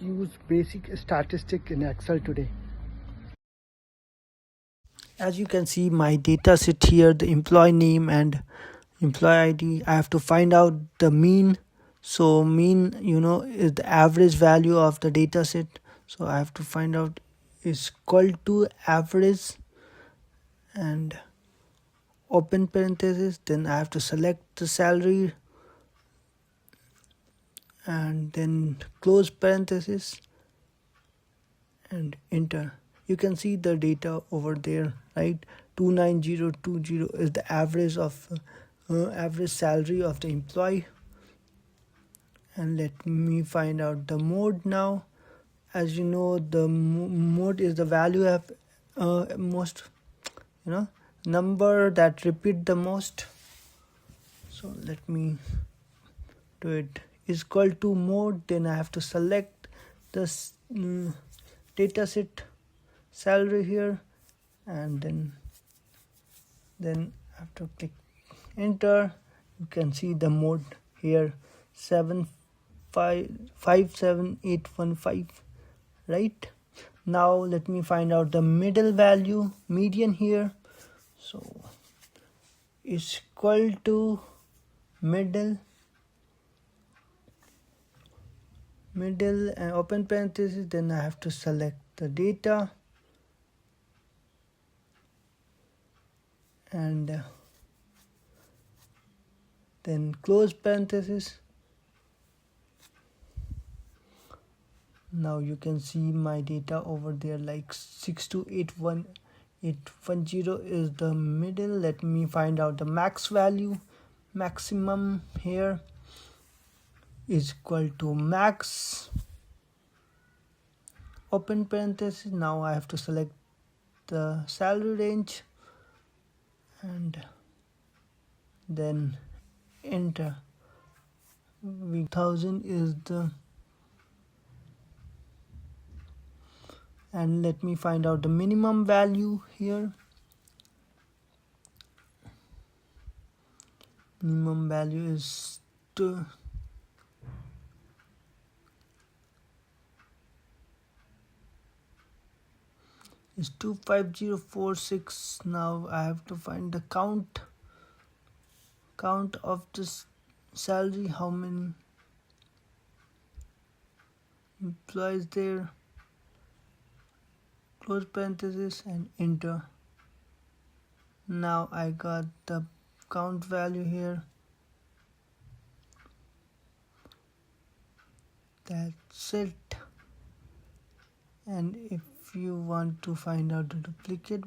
use basic statistic in Excel today. As you can see, my data set here, the employee name and employee ID. I have to find out the mean. So mean, is the average value of the data set. So I have to find out is equal to average and open parenthesis. Then I have to select the salary and then close parenthesis and enter. You can see the data over there, right? 29020 is the average of average salary of the employee. And let me find out the mode now. As you know, the mode is the value of most number that repeat the most. So let me do it. Is equal to mode. Then I have to select this data set salary here, and then I have to click enter. You can see the mode here, 57815, right? Now let me find out the middle value, median here. So is equal to middle and open parenthesis. Then I have to select the data and then close parenthesis. Now you can see my data over there, like 6281810 is the middle. Let me find out the max value. Maximum here is equal to max open parenthesis. Now I have to select the salary range and then enter. 1000 is the, and let me find out the minimum value here. Minimum value is 25046. Now I have to find the count of this salary, how many employees there, close parenthesis and enter. Now I got the count value here. That's it. And if you want to find out the duplicate